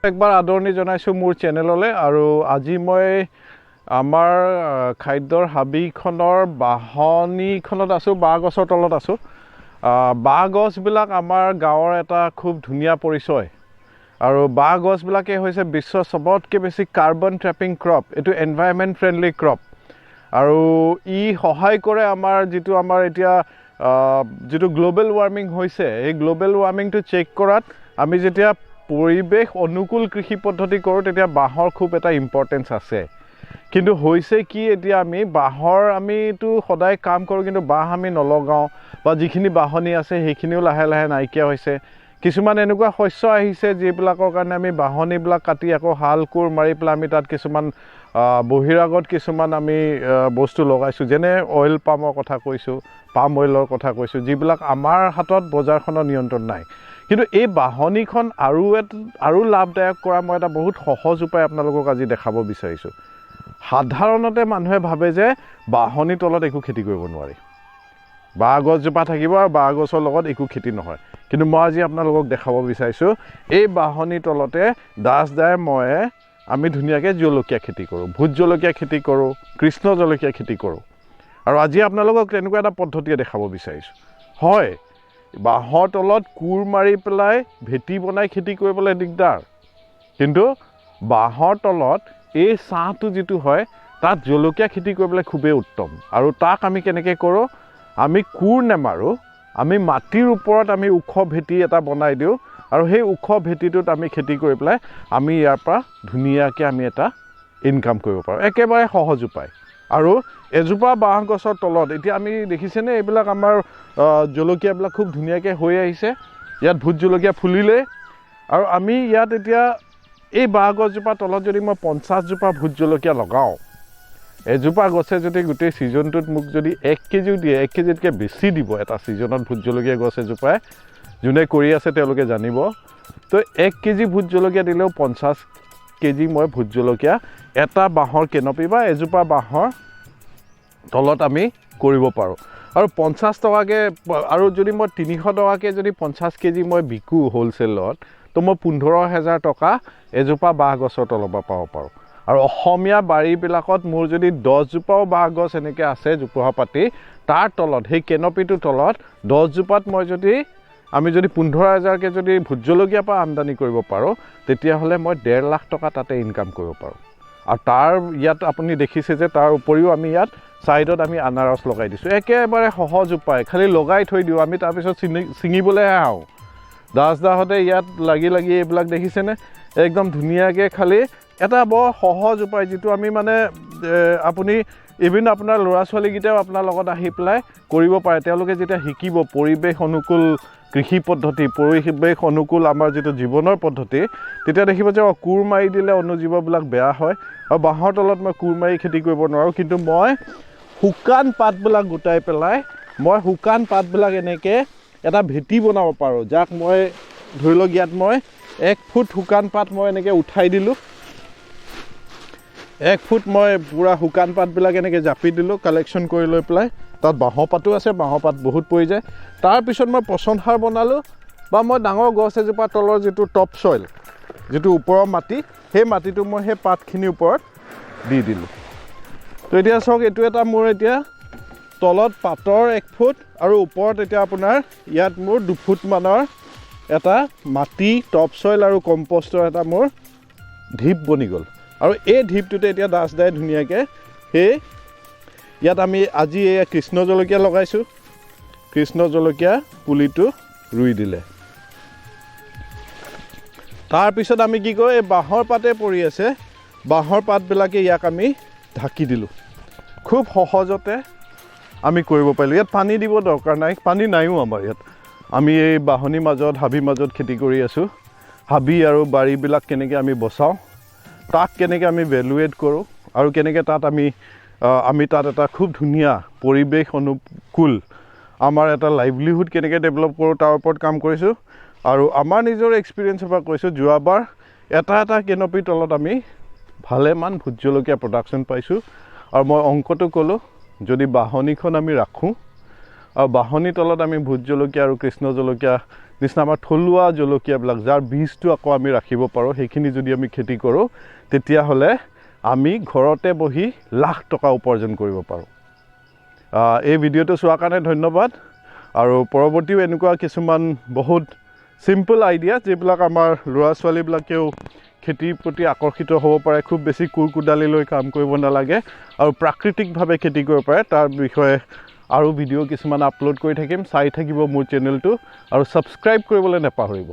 একবাৰ আদৰণি জনাইছোঁ মোৰ চেনেললৈ আৰু আজি মই আমাৰ খাদ্যৰ হাবিখনৰ বাহনিখনত আছোঁ, বাঁহ গছৰ তলত আছোঁ। বাঁহ গছবিলাক আমাৰ গাঁৱৰ এটা খুব ধুনীয়া পৰিচয় আৰু বাঁহ গছবিলাকে হৈছে বিশ্বৰ চবতকৈ বেছি কাৰ্বন ট্ৰেপিং ক্ৰপ। এইটো এনভাইৰনমেণ্ট ফ্ৰেণ্ডলি ক্ৰপ আৰু ই সহায় কৰে আমাৰ এতিয়া যিটো গ্ল'বেল ৱাৰ্মিং হৈছে, এই গ্ল'বেল ৱাৰ্মিংটো চেক কৰাত আমি যেতিয়া পৰিৱেশ অনুকূল কৃষি পদ্ধতি কৰোঁ তেতিয়া বাঁহৰ খুব এটা ইম্পৰ্টেঞ্চ আছে। কিন্তু হৈছে কি, এতিয়া আমি বাঁহৰ আমিতো সদায় কাম কৰোঁ কিন্তু বাঁহ আমি নলগাওঁ বা যিখিনি বাহনি আছে সেইখিনিও লাহে লাহে নাইকিয়া হৈছে। কিছুমান এনেকুৱা শস্য আহিছে যিবিলাকৰ কাৰণে আমি বাহনিবিলাক কাটি আকৌ হাল কোৰ মাৰি পেলাই আমি তাত কিছুমান বহিৰাগত কিছুমান আমি বস্তু লগাইছোঁ, যেনে অইল পামৰ কথা কৈছোঁ, পাম অইলৰ কথা কৈছোঁ, যিবিলাক আমাৰ হাতত বজাৰখনৰ নিয়ন্ত্ৰণ নাই। কিন্তু এই বাহনিখন আৰু লাভদায়ক কৰা মই এটা বহুত সহজ উপায় আপোনালোকক আজি দেখাব বিচাৰিছোঁ। সাধাৰণতে মানুহে ভাবে যে বাহনিৰ তলত একো খেতি কৰিব নোৱাৰি, বাঁহ গছজোপা থাকিব আৰু বাঁহ গছৰ লগত একো খেতি নহয়। কিন্তু মই আজি আপোনালোকক দেখাব বিচাৰিছোঁ এই বাহনিৰ তলতে আমি ধুনীয়াকৈ জলকীয়া খেতি কৰোঁ, ভোট জলকীয়া খেতি কৰোঁ, কৃষ্ণ জলকীয়া খেতি কৰোঁ। আৰু আজি আপোনালোকক তেনেকুৱা এটা পদ্ধতিয়ে দেখাব বিচাৰিছোঁ। হয়, বাঁহৰ তলত কোৰ মাৰি পেলাই ভেটি বনাই খেতি কৰিবলৈ দিগদাৰ, কিন্তু বাঁহৰ তলত এই ছাঁটো যিটো হয় তাত জলকীয়া খেতি কৰিবলৈ খুবেই উত্তম। আৰু তাক আমি কেনেকৈ কৰোঁ, আমি কোৰ নেমাৰোঁ, আমি মাটিৰ ওপৰত আমি ওখ ভেটি এটা বনাই দিওঁ আৰু সেই ওখ ভেটিটোত আমি খেতি কৰি পেলাই আমি ইয়াৰ পৰা ধুনীয়াকৈ আমি এটা ইনকাম কৰিব পাৰোঁ। একেবাৰে সহজ উপায়। আৰু এজোপা বাঁহ গছৰ তলত এতিয়া আমি দেখিছেনে এইবিলাক আমাৰ জলকীয়াবিলাক খুব ধুনীয়াকৈ হৈ আহিছে। ইয়াত ভোট জলকীয়া ফুলিলে আৰু আমি ইয়াত এতিয়া এই বাঁহ গছজোপাৰ তলত যদি মই 50জোপা ভোট জলকীয়া লগাওঁ, এজোপা গছে যদি গোটেই ছিজনটোত মোক যদি 1 কেজিও দিয়ে, 1 কেজিতকৈ বেছি দিব এটা ছিজনত ভোট জলকীয়া গছ এজোপাই, যোনে কৰি আছে তেওঁলোকে জানিব। তো 1 কেজি ভোট জলকীয়া দিলেও 50 কেজি মই ভোট জলকীয়া এটা বাঁহৰ কেনপি বা এজোপা বাঁহৰ তলত আমি কৰিব পাৰোঁ। আৰু 50 টকাকৈ আৰু যদি মই 300 টকাকৈ যদি 50 কেজি মই বিকোঁ হ'লচেলত, তো মই 15,000 টকা এজোপা বাঁহ গছৰ তলৰ পৰা পাব পাৰোঁ। আৰু অসমীয়া বাৰীবিলাকত মোৰ যদি 10জোপাও বাঁহ গছ এনেকৈ আছে জোপোহা পাতি, তাৰ তলত সেই কেনপিটোৰ তলত 10জোপাত আমি যদি 15,000কৈ যদি ভোট জলকীয়াৰ পৰা আমদানি কৰিব পাৰোঁ, তেতিয়াহ'লে মই 1.5 লাখ টকা তাতে ইনকাম কৰিব পাৰোঁ। আৰু তাৰ ইয়াত আপুনি দেখিছে যে তাৰ উপৰিও আমি ইয়াত ছাইডত আমি আনাৰস লগাই দিছোঁ। একেবাৰে সহজ উপায়, খালি লগাই থৈ দিওঁ, আমি তাৰপিছত ছিঙিবলৈহে আহোঁ। দাহঁতে ইয়াত লাগি এইবিলাক দেখিছেনে, একদম ধুনীয়াকৈ খালি এটা বৰ সহজ উপায়, যিটো আমি মানে আপুনি ইভিন আপোনাৰ ল'ৰা ছোৱালীকেইটাও আপোনাৰ লগত আহি পেলাই কৰিব পাৰে। তেওঁলোকে যেতিয়া শিকিব পৰিৱেশ অনুকূল কৃষি পদ্ধতি, পৰিৱেশ অনুকূল আমাৰ যিটো জীৱনৰ পদ্ধতি, তেতিয়া দেখিব যে কোৰ মাৰি দিলে অনুজীৱবিলাক বেয়া হয় আৰু বাঁহৰ তলত মই কোৰ মাৰি খেতি কৰিব নোৱাৰোঁ। কিন্তু মই শুকান পাতবিলাক গোটাই পেলাই শুকান পাতবিলাক এনেকৈ এটা ভেটি বনাব পাৰোঁ, যাক মই ধৰি লওক ইয়াত মই 1 ফুট শুকান পাত মই এনেকৈ উঠাই দিলোঁ, 1 ফুট মই পূৰা শুকান পাতবিলাক এনেকৈ জাপি দিলোঁ, কালেকশ্যন কৰি লৈ পেলাই। তাত বাঁহৰ পাতো আছে, বাঁহৰ পাত বহুত পৰি যায়। তাৰপিছত মই পচন সাৰ বনালোঁ বা মই ডাঙৰ গছ এজোপা তলৰ যিটো টপ চইল, যিটো ওপৰৰ মাটি, সেই মাটিটো মই সেই পাতখিনিৰ ওপৰত দি দিলোঁ। তো এতিয়া চাওক, এইটো এটা মোৰ এতিয়া তলত পাতৰ 1 ফুট আৰু ওপৰত এতিয়া আপোনাৰ ইয়াত মোৰ 2 ফুটমানৰ এটা মাটি, টপ চইল আৰু কম্পষ্টৰ এটা মোৰ ঢিপ বনি গ'ল। আৰু এই ঢিপটোতে এতিয়া দাই ধুনীয়াকৈ ইয়াত আমি আজি এই কৃষ্ণ জলকীয়া লগাইছোঁ, কৃষ্ণ জলকীয়া পুলিটো ৰুই দিলে। তাৰপিছত আমি কি কৰোঁ, এই বাঁহৰ পাতে পৰি আছে, বাঁহৰ পাতবিলাকে ইয়াক আমি ঢাকি দিলোঁ। খুব সহজতে আমি কৰিব পাৰিলোঁ। ইয়াত পানী দিব দৰকাৰ নাই, পানী নাইও আমাৰ ইয়াত। আমি এই বাহনিৰ মাজত, হাবিৰ মাজত খেতি কৰি আছোঁ। হাবি আৰু বাৰীবিলাক কেনেকৈ আমি বচাওঁ, তাক কেনেকৈ আমি ভেলুৱেট কৰোঁ আৰু কেনেকৈ তাত আমি তাত এটা খুব ধুনীয়া পৰিৱেশ অনুকূল আমাৰ এটা লাইভলিহুড কেনেকৈ ডেভেলপ কৰোঁ তাৰ ওপৰত কাম কৰিছোঁ। আৰু আমাৰ নিজৰ এক্সপিৰিয়েঞ্চৰ পৰা কৈছোঁ, যোৱাবাৰ এটা কেনপিৰ তলত আমি ভালেমান ভোট জলকীয়া প্ৰডাকশ্যন পাইছোঁ। আৰু মই অংকটো ক'লোঁ, যদি বাহনিখন আমি ৰাখোঁ আৰু বাহনিৰ তলত আমি ভোট জলকীয়া আৰু কৃষ্ণ জলকীয়া নিচিনা আমাৰ থলুৱা জলকীয়াবিলাক যাৰ বীজটো আকৌ আমি ৰাখিব পাৰোঁ সেইখিনি যদি আমি খেতি কৰোঁ তেতিয়াহ'লে আমি ঘৰতে বহি লাখ টকা উপাৰ্জন কৰিব পাৰোঁ। এই ভিডিঅ'টো চোৱাৰ কাৰণে ধন্যবাদ আৰু পৰৱৰ্তীও এনেকুৱা কিছুমান বহুত চিম্পল আইডিয়া যিবিলাক আমাৰ ল'ৰা ছোৱালীবিলাকেও খেতিৰ প্ৰতি আকৰ্ষিত হ'ব পাৰে, খুব বেছি কোৰকোদালি লৈ কাম কৰিব নালাগে আৰু প্ৰাকৃতিকভাৱে খেতি কৰিব পাৰে, তাৰ বিষয়ে আৰু ভিডিঅ' কিছুমান আপলোড কৰি থাকিম। চাই থাকিব মোৰ চেনেলটো আৰু ছাবস্ক্ৰাইব কৰিবলৈ নাপাহৰিব।